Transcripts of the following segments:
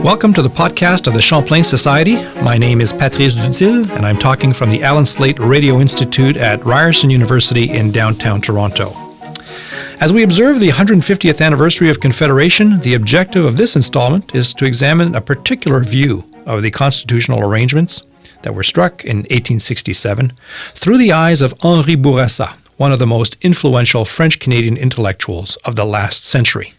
Welcome to the podcast of the Champlain Society. My name is Patrice Dutil, and I'm talking from the Allen Slate Radio Institute at Ryerson University in downtown Toronto. As we observe the 150th anniversary of Confederation, the objective of this installment is to examine a particular view of the constitutional arrangements that were struck in 1867 through the eyes of Henri Bourassa, one of the most influential French-Canadian intellectuals of the last century.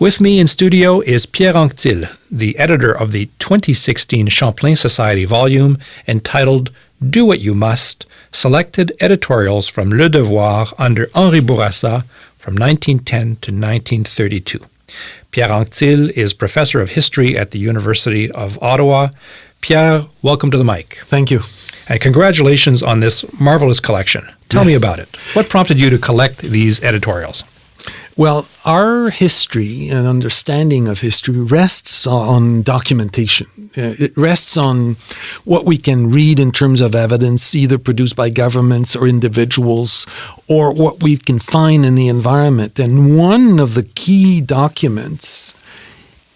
With me in studio is Pierre Anctil, the editor of the 2016 Champlain Society volume entitled Do What You Must, Selected Editorials from Le Devoir under Henri Bourassa from 1910 to 1932. Pierre Anctil is professor of history at the University of Ottawa. Pierre, welcome to the mic. Thank you. And congratulations on this marvelous collection. Tell me about it. What prompted you to collect these editorials? Well, our history and understanding of history rests on documentation. It rests on what we can read in terms of evidence, either produced by governments or individuals, or what we can find in the environment. And one of the key documents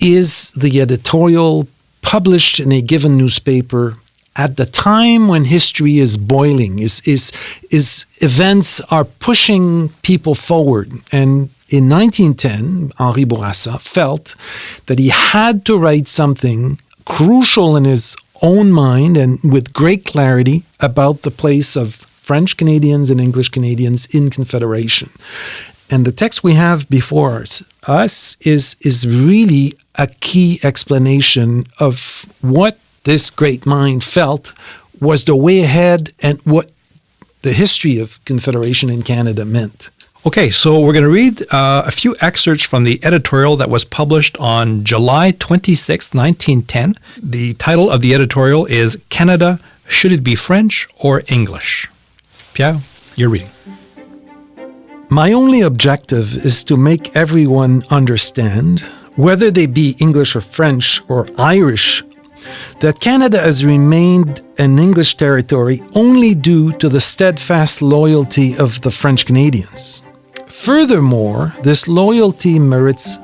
is the editorial published in a given newspaper at the time when history is boiling, is events are pushing people forward. And in 1910, Henri Bourassa felt that he had to write something crucial in his own mind and with great clarity about the place of French Canadians and English Canadians in Confederation. And the text we have before us is really a key explanation of what this great mind felt was the way ahead and what the history of Confederation in Canada meant. Okay, so we're going to read a few excerpts from the editorial that was published on July 26, 1910. The title of the editorial is Canada, Should It Be French or English? Pierre, you're reading. My only objective is to make everyone understand, whether they be English or French or Irish, that Canada has remained an English territory only due to the steadfast loyalty of the French Canadians. Furthermore, this loyalty merits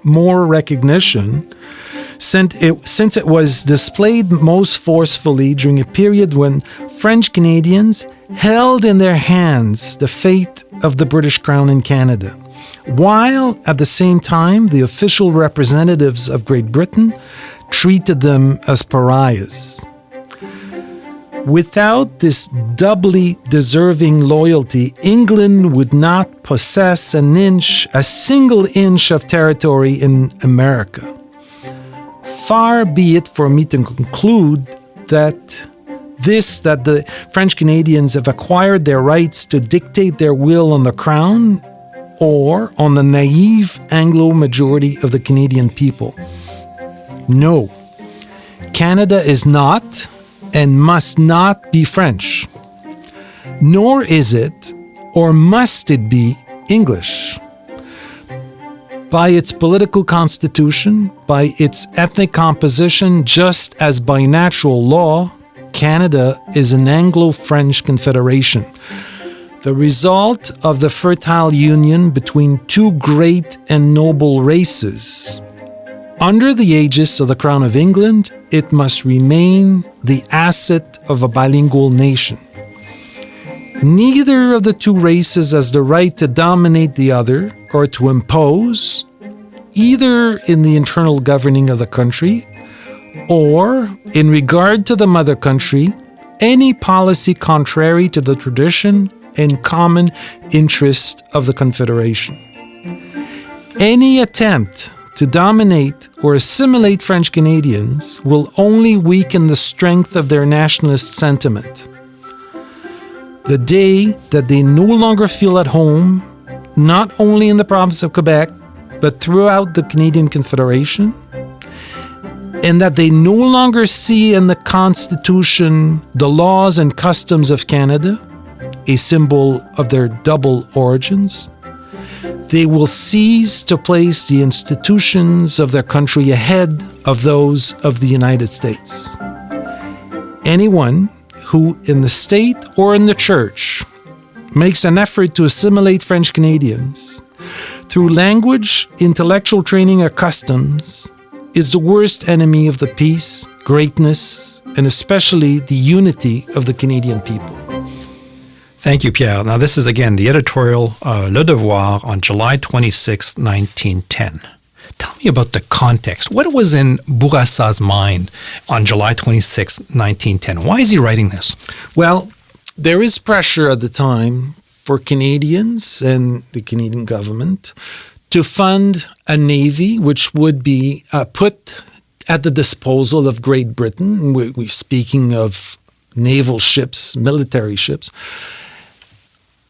more recognition since it was displayed most forcefully during a period when French Canadians held in their hands the fate of the British Crown in Canada, while at the same time the official representatives of Great Britain treated them as pariahs. Without this doubly deserving loyalty, England would not possess a single inch of territory in America. Far be it for me to conclude that the French Canadians have acquired their rights to dictate their will on the Crown or on the naive Anglo majority of the Canadian people. No, Canada is not and must not be French, nor is it or must it be English. By its political constitution, by its ethnic composition, just as by natural law, Canada is an Anglo-French confederation, the result of the fertile union between two great and noble races. Under the aegis of the Crown of England, it must remain the asset of a bilingual nation. Neither of the two races has the right to dominate the other or to impose, either in the internal governing of the country or in regard to the mother country, any policy contrary to the tradition and common interest of the Confederation. Any attempt to dominate or assimilate French Canadians will only weaken the strength of their nationalist sentiment. The day that they no longer feel at home, not only in the province of Quebec, but throughout the Canadian Confederation, and that they no longer see in the Constitution the laws and customs of Canada, a symbol of their double origins, they will cease to place the institutions of their country ahead of those of the United States. Anyone who, in the state or in the church, makes an effort to assimilate French Canadians through language, intellectual training, or customs, is the worst enemy of the peace, greatness, and especially the unity of the Canadian people. Thank you, Pierre. Now, this is again the editorial Le Devoir on July 26, 1910. Tell me about the context. What was in Bourassa's mind on July 26, 1910? Why is he writing this? Well, there is pressure at the time for Canadians and the Canadian government to fund a navy which would be put at the disposal of Great Britain. We're speaking of naval ships, military ships.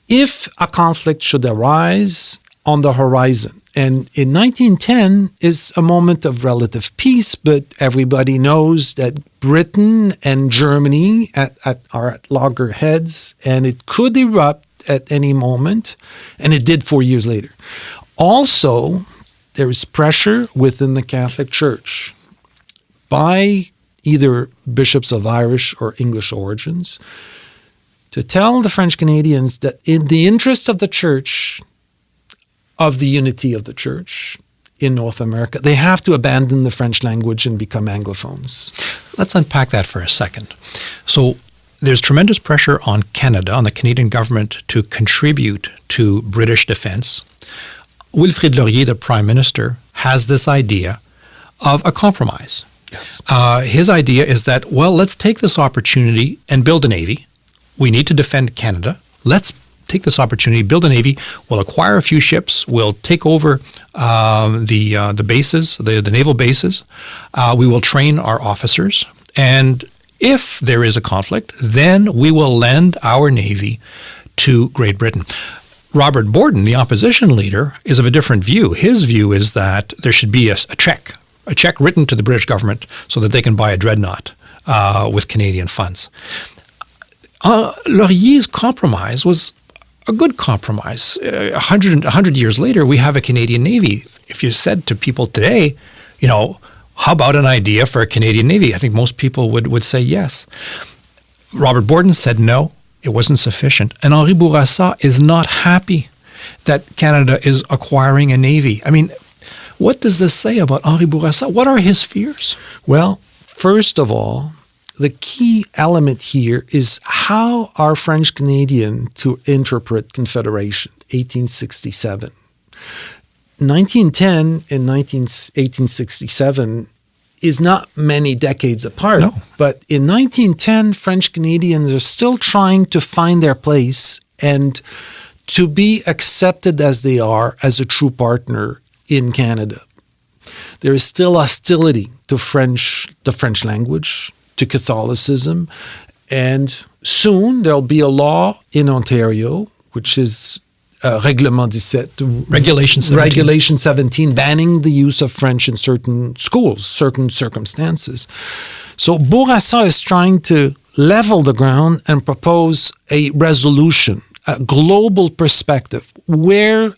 If a conflict should arise on the horizon. And in 1910 is a moment of relative peace, but everybody knows that Britain and Germany are at loggerheads, and it could erupt at any moment, and it did 4 years later. Also, there is pressure within the Catholic Church by either bishops of Irish or English origins to tell the French Canadians that in the interest of the Church, of the unity of the Church in North America, they have to abandon the French language and become Anglophones. Let's unpack that for a second. So there's tremendous pressure on Canada, on the Canadian government, to contribute to British defense. Wilfrid Laurier, the Prime Minister, has this idea of a compromise. Yes. His idea is that, well, let's take this opportunity and build a navy. We need to defend Canada. Let's take this opportunity, build a navy. We'll acquire a few ships. We'll take over the bases, the naval bases. We will train our officers. And if there is a conflict, then we will lend our navy to Great Britain. Robert Borden, the opposition leader, is of a different view. His view is that there should be a check written to the British government so that they can buy a dreadnought with Canadian funds. Laurier's compromise was a good compromise. 100 years later, we have a Canadian Navy. If you said to people today, how about an idea for a Canadian Navy? I think most people would say yes. Robert Borden said no, it wasn't sufficient. And Henri Bourassa is not happy that Canada is acquiring a navy. I mean, what does this say about Henri Bourassa? What are his fears? Well, first of all, the key element here is how are French Canadian to interpret Confederation, 1867. 1910 and 1867 is not many decades apart. No. But in 1910, French Canadians are still trying to find their place and to be accepted as they are as a true partner in Canada. There is still hostility to the French language, to Catholicism, and soon there'll be a law in Ontario, which is Regulation 17, banning the use of French in certain schools, certain circumstances. So Bourassa is trying to level the ground and propose a resolution, a global perspective.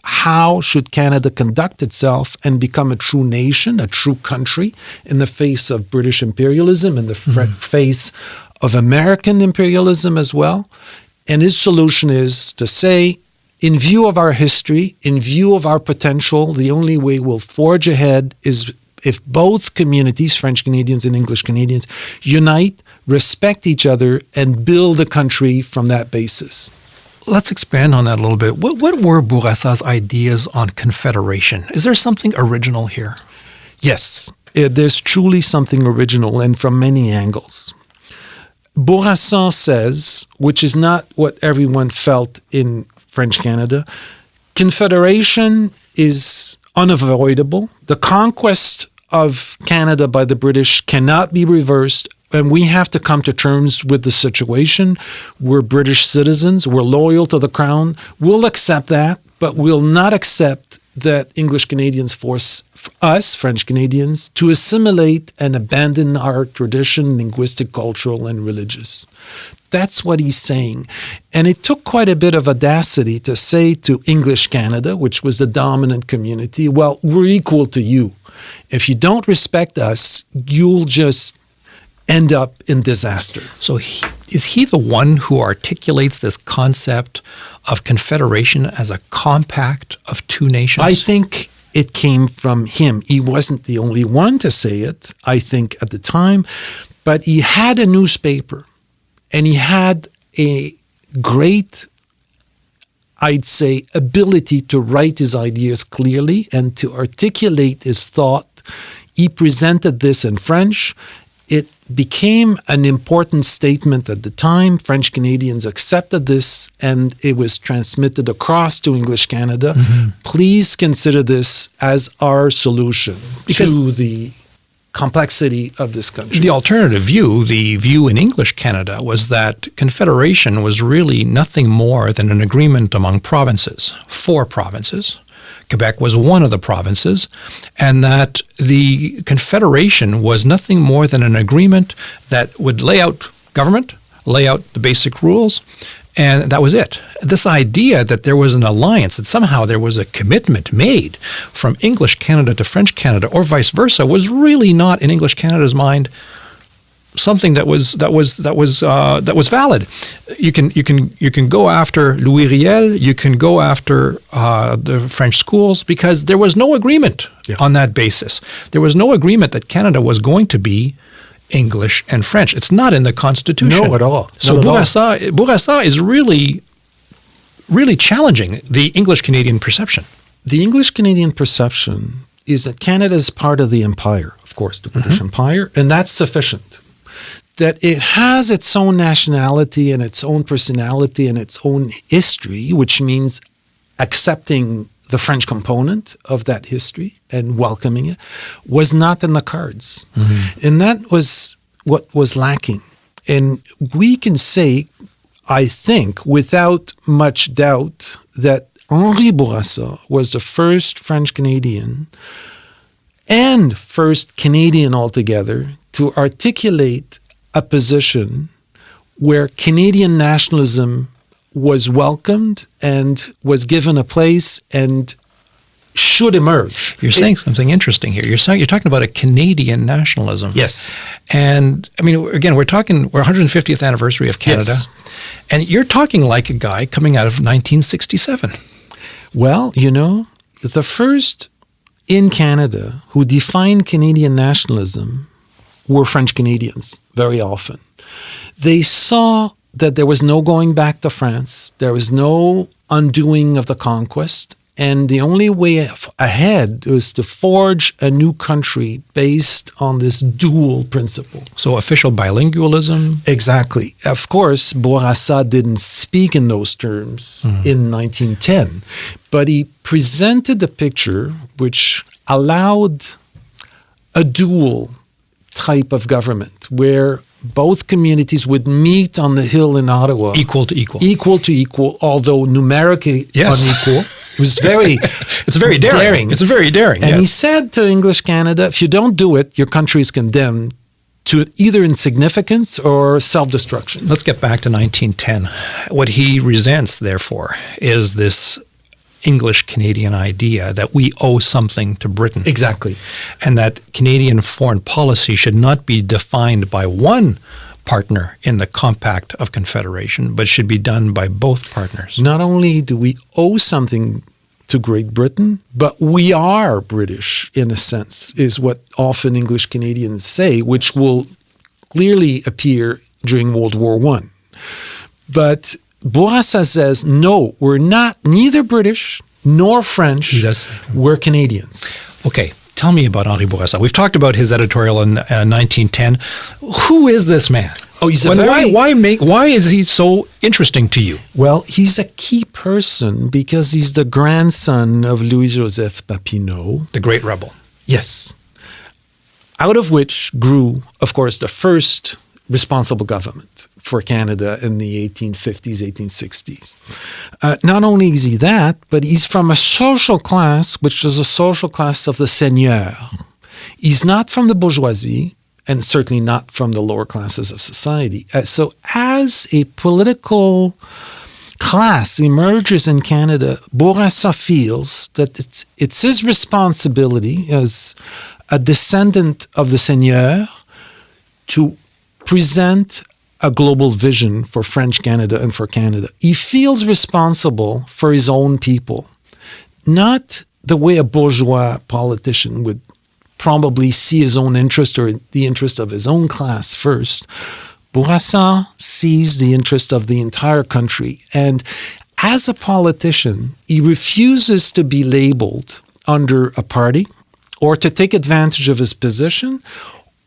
How should Canada conduct itself and become a true nation, a true country in the face of British imperialism, in the face of American imperialism as well? And his solution is to say, in view of our history, in view of our potential, the only way we'll forge ahead is if both communities, French Canadians and English Canadians, unite, respect each other, and build a country from that basis. Let's expand on that a little bit. What were Bourassa's ideas on Confederation? Is there something original here? Yes, there's truly something original and from many angles. Bourassa says, which is not what everyone felt in French Canada, Confederation is unavoidable. The conquest of Canada by the British cannot be reversed, and we have to come to terms with the situation. We're British citizens. We're loyal to the Crown. We'll accept that, but we'll not accept that English Canadians force us, French Canadians, to assimilate and abandon our tradition, linguistic, cultural, and religious. That's what he's saying. And it took quite a bit of audacity to say to English Canada, which was the dominant community, well, we're equal to you. If you don't respect us, you'll just end up in disaster. So is he the one who articulates this concept of confederation as a compact of two nations? I think it came from him. He wasn't the only one to say it, I think, at the time, but he had a newspaper and he had a great, I'd say, ability to write his ideas clearly and to articulate his thought. He presented this in French. It became an important statement at the time. French Canadians accepted this, and it was transmitted across to English Canada. Please consider this as our solution to the complexity of this country. The alternative view, the view in English Canada, was that Confederation was really nothing more than an agreement among provinces, 4 provinces. Quebec was one of the provinces, and that the Confederation was nothing more than an agreement that would lay out government, lay out the basic rules, and that was it. This idea that there was an alliance, that somehow there was a commitment made from English Canada to French Canada, or vice versa, was really not in English Canada's mind something that was valid. You can go after Louis Riel, you can go after the French schools, because there was no agreement on that basis. There was no agreement that Canada was going to be English and French. It's not in the Constitution. No, at all. So Bourassa is really challenging the English-Canadian perception. The English-Canadian perception is that Canada is part of the empire, of course, the British Empire, and that's sufficient. That it has its own nationality and its own personality and its own history, which means accepting the French component of that history and welcoming it, was not in the cards. And that was what was lacking. And we can say, I think, without much doubt, that Henri Bourassa was the first French Canadian and first Canadian altogether to articulate a position where Canadian nationalism was welcomed and was given a place and should emerge. You're saying something interesting here. You're talking about a Canadian nationalism. Yes. And I mean, again, we're 150th anniversary of Canada. Yes. And you're talking like a guy coming out of 1967. Well, the first in Canada who defined Canadian nationalism were French Canadians very often. They saw that there was no going back to France. There was no undoing of the conquest. And the only way ahead was to forge a new country based on this dual principle. So official bilingualism? Exactly. Of course, Bourassa didn't speak in those terms in 1910, but he presented a picture which allowed a dual type of government where both communities would meet on the Hill in Ottawa. Equal to equal. Equal to equal, although numerically unequal. It was very It's very daring. It's very daring. And he said to English Canada, if you don't do it, your country is condemned to either insignificance or self-destruction. Let's get back to 1910. What he resents, therefore, is this English-Canadian idea that we owe something to Britain. Exactly. And that Canadian foreign policy should not be defined by one partner in the Compact of Confederation, but should be done by both partners. Not only do we owe something to Great Britain, but we are British, in a sense, is what often English Canadians say, which will clearly appear during World War I. But Bourassa says, no, we're neither British nor French. We're Canadians. Okay, tell me about Henri Bourassa. We've talked about his editorial in 1910. Who is this man? Oh, he's why is he so interesting to you? Well, he's a key person because he's the grandson of Louis-Joseph Papineau. The great rebel. Yes. Out of which grew, of course, the first responsible government for Canada in the 1850s, 1860s. Not only is he that, but he's from a social class, which is a social class of the seigneur. He's not from the bourgeoisie, and certainly not from the lower classes of society. So as a political class emerges in Canada, Bourassa feels that it's his responsibility as a descendant of the seigneur to present a global vision for French Canada and for Canada. He feels responsible for his own people, not the way a bourgeois politician would probably see his own interest or the interest of his own class first, Bourassa sees the interest of the entire country. And as a politician, he refuses to be labeled under a party or to take advantage of his position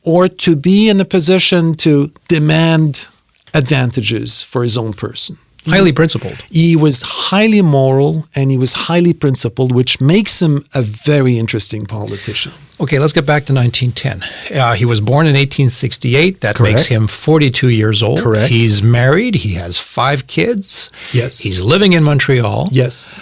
or to be in a position to demand advantages for his own person. Highly principled. He was highly moral and he was highly principled, which makes him a very interesting politician. Okay, let's get back to 1910. He was born in 1868. That Correct. makes him 42 years old. Correct. He's married. He has 5 kids. Yes. He's living in Montreal. Yes.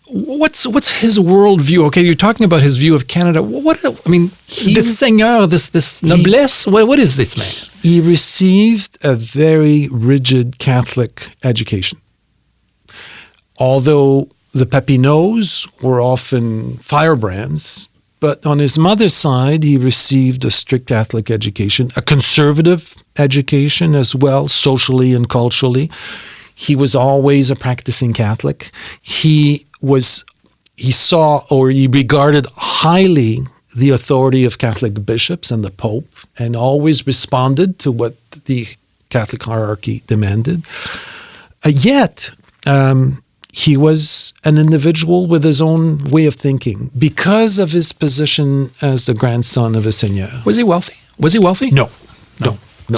What's his worldview? Okay, you're talking about his view of Canada. This seigneur, this noblesse, what is this man? He received a very rigid Catholic education. Although the Papineaus were often firebrands, but on his mother's side, he received a strict Catholic education, a conservative education as well, socially and culturally. He was always a practicing Catholic. He saw or he regarded highly the authority of Catholic bishops and the Pope and always responded to what the Catholic hierarchy demanded. Yet, he was an individual with his own way of thinking because of his position as the grandson of a seigneur. Was he wealthy? No.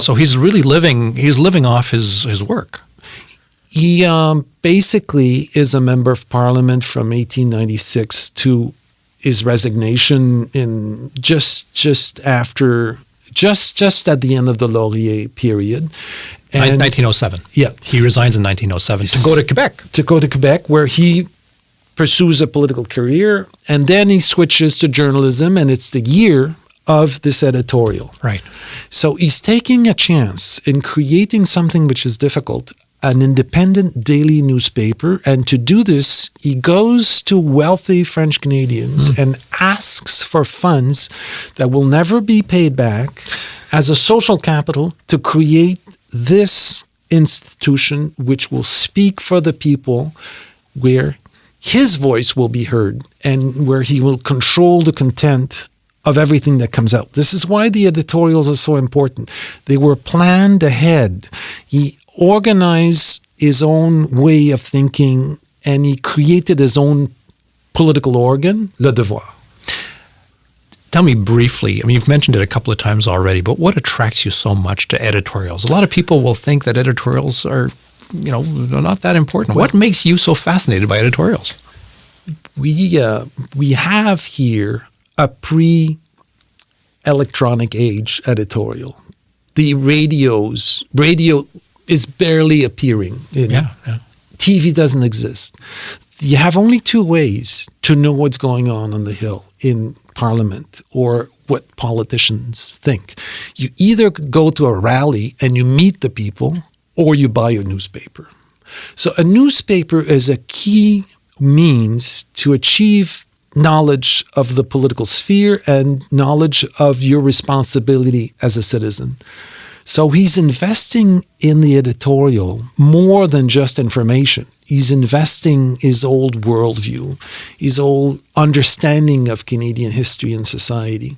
So he's really living off his work. He basically is a member of parliament from 1896 to his resignation in just at the end of the Laurier period. And 1907. Yeah. He resigns in 1907 to go to Quebec. To go to Quebec, where he pursues a political career, and then he switches to journalism, and it's the year of this editorial. Right. So he's taking a chance in creating something which is difficult, an independent daily newspaper. And to do this, he goes to wealthy French Canadians and asks for funds that will never be paid back as a social capital to create this institution which will speak for the people, where his voice will be heard and where he will control the content of everything that comes out. This is why the editorials are so important. They were planned ahead. He organized his own way of thinking and he created his own political organ, Le Devoir. Tell me briefly, you've mentioned it a couple of times already, but what attracts you so much to editorials? A lot of people will think that editorials are, they're not that important. What makes you so fascinated by editorials? We have here a pre-electronic age editorial. The radio is barely appearing. TV doesn't exist. You have only 2 ways to know what's going on the Hill in Parliament or what politicians think. You either go to a rally and you meet the people, or you buy a newspaper. So a newspaper is a key means to achieve knowledge of the political sphere and knowledge of your responsibility as a citizen. So he's investing in the editorial more than just information. He's investing his old worldview, his old understanding of Canadian history and society.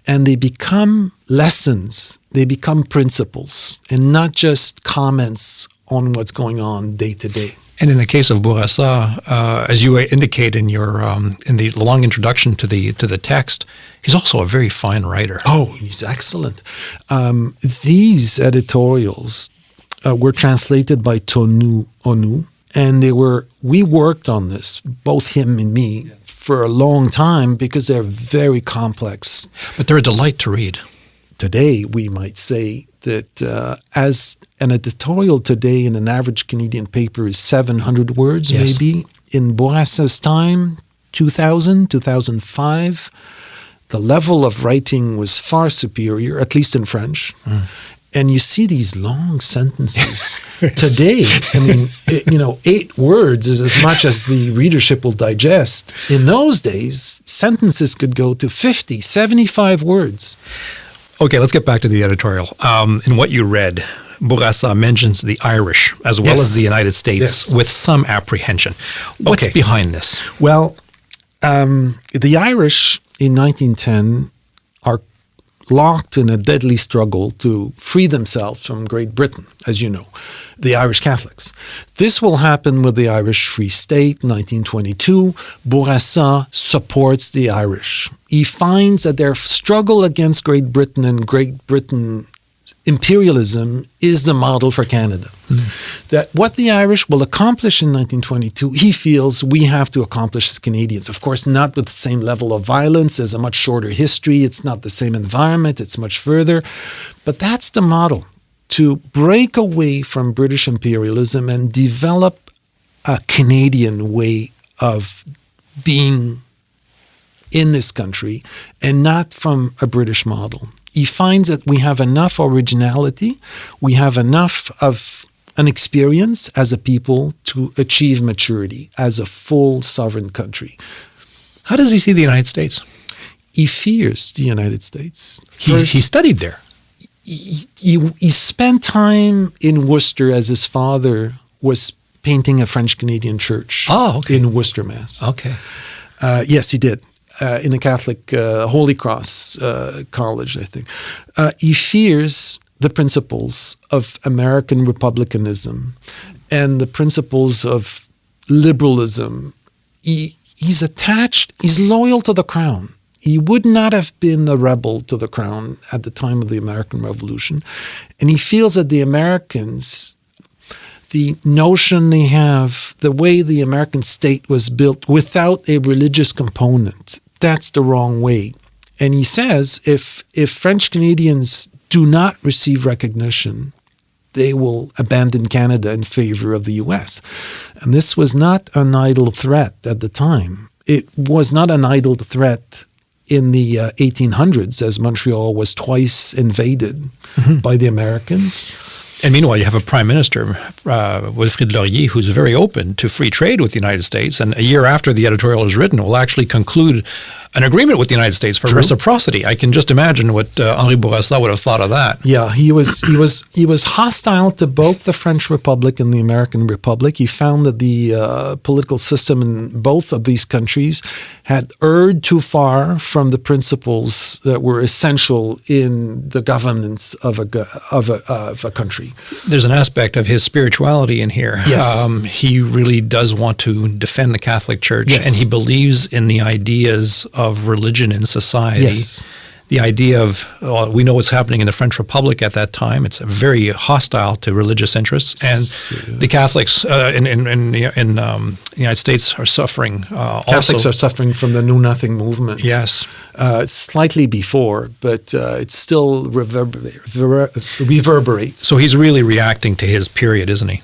And they become lessons, they become principles, and not just comments on what's going on day to day. And in the case of Bourassa, as you indicate in your in the long introduction to the text, he's also a very fine writer. Oh, he's excellent. These editorials were translated by Tonu Onu, and we worked on this, both him and me, for a long time because they're very complex. But they're a delight to read. Today, we might say that as an editorial today in an average Canadian paper is 700 words, maybe. In Bourassa's time, 2000, 2005, the level of writing was far superior, at least in French. And you see these long sentences. Today, 8 words is as much as the readership will digest. In those days, sentences could go to 50, 75 words. Okay, let's get back to the editorial. In what you read, Bourassa mentions the Irish as well as the United States with some apprehension. What's behind this? Well, the Irish in 1910 are locked in a deadly struggle to free themselves from Great Britain, as you know, the Irish Catholics. This will happen with the Irish Free State, 1922. Bourassa supports the Irish. He finds that their struggle against Great Britain and Great Britain imperialism is the model for Canada. That what the Irish will accomplish in 1922, he feels we have to accomplish as Canadians. Of course, not with the same level of violence. There's a much shorter history. It's not the same environment. It's much further. But that's the model, to break away from British imperialism and develop a Canadian way of being in this country and not from a British model. He finds that we have enough originality, we have enough of an experience as a people to achieve maturity as a full sovereign country. How does he see the United States? He fears the United States. He studied there. He spent time in Worcester as his father was painting a French-Canadian church in Worcester, Mass. Okay. Yes, he did. In a Catholic Holy Cross college, I think. He fears the principles of American republicanism and the principles of liberalism. He's attached, he's loyal to the crown. He would not have been a rebel to the crown at the time of the American Revolution. And he feels that the Americans, the notion they have, the way the American state was built without a religious component, that's the wrong way. And he says if French Canadians do not receive recognition, they will abandon Canada in favor of the U.S. And this was not an idle threat at the time. It was not an idle threat in the 1800s, as Montreal was twice invaded by the Americans. And meanwhile, you have a prime minister, Wilfrid Laurier, who's very open to free trade with the United States. And a year after the editorial is written, will actually conclude an agreement with the United States for reciprocity. I can just imagine what Henri Bourassa would have thought of that. Yeah, he was hostile to both the French Republic and the American Republic. He found that the political system in both of these countries had erred too far from the principles that were essential in the governance of a country. There's an aspect of his spirituality in here. Yes. He really does want to defend the Catholic Church, and he believes in the ideas of religion in society. Yes. The idea of, we know what's happening in the French Republic at that time. It's very hostile to religious interests. And the Catholics in the United States are suffering Catholics are suffering from the Know Nothing movement. Yes. Slightly before, but it still reverberates. So he's really reacting to his period, isn't he?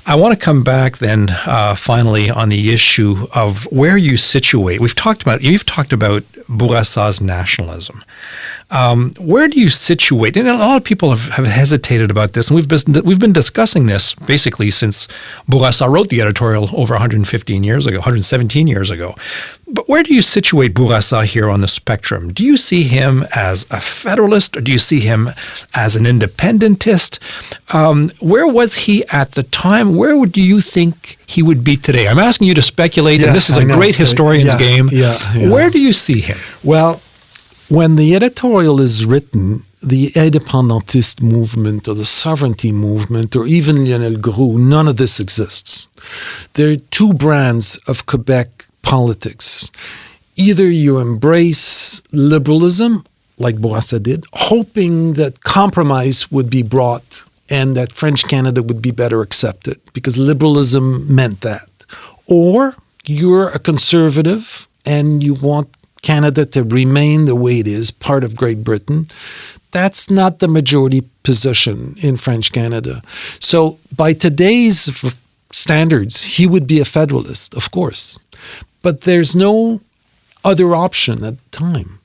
I want to come back then finally on the issue of where you situate. You've talked about Bourassa's nationalism. Where do you situate? And a lot of people have hesitated about this, and we've been discussing this basically since Bourassa wrote the editorial over 117 years ago. But where do you situate Bourassa here on the spectrum? Do you see him as a federalist, or do you see him as an independentist? Where was he at the time? Where do you think he would be today? I'm asking you to speculate, and this is a great historian's game. Where do you see him? Well, when the editorial is written, the independentist movement or the sovereignty movement or even Lionel Groulx, none of this exists. There are two brands of Quebec politics. Either you embrace liberalism, like Bourassa did, hoping that compromise would be brought and that French Canada would be better accepted, because liberalism meant that. Or you're a conservative and you want Canada to remain the way it is, part of Great Britain. That's not the majority position in French Canada. So by today's standards, he would be a federalist, of course. But there's no other option at the time.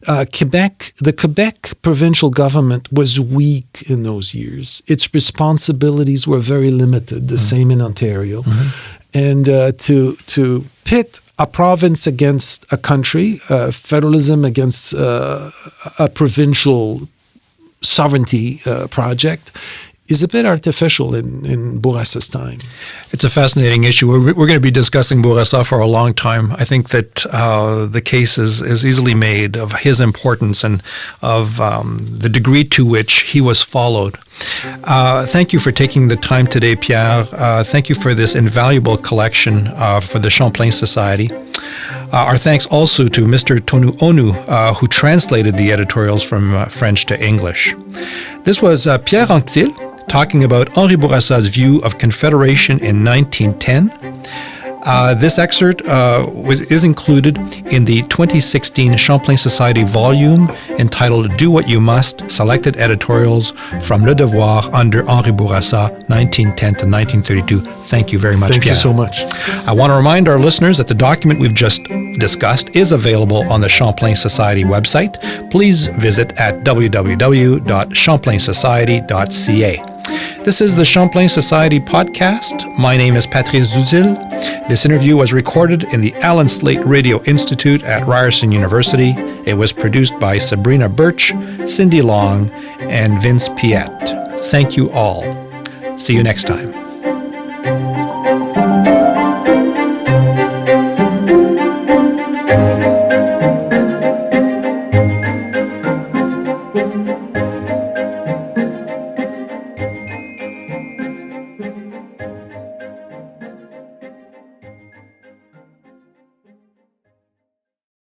The Quebec provincial government was weak in those years. Its responsibilities were very limited, the same in Ontario. And to pit a province against a country, federalism against a provincial sovereignty project, is a bit artificial in Bourassa's time. It's a fascinating issue. We're going to be discussing Bourassa for a long time. I think that the case is easily made of his importance and of the degree to which he was followed. Thank you for taking the time today, Pierre. Thank you for this invaluable collection for the Champlain Society. Our thanks also to Mr. Tonu Onu, who translated the editorials from French to English. This was Pierre Anctil talking about Henri Bourassa's view of Confederation in 1910. This excerpt is included in the 2016 Champlain Society volume entitled Do What You Must, Selected Editorials from Le Devoir under Henri Bourassa, 1910 to 1932. Thank you very much, Pierre. Thank you so much. I want to remind our listeners that the document we've just discussed is available on the Champlain Society website. Please visit at www.champlainsociety.ca. This is the Champlain Society podcast. My name is Patrice Dutil. This interview was recorded in the Allen Slate Radio Institute at Ryerson University. It was produced by Sabrina Birch, Cindy Long, and Vince Piette. Thank you all. See you next time.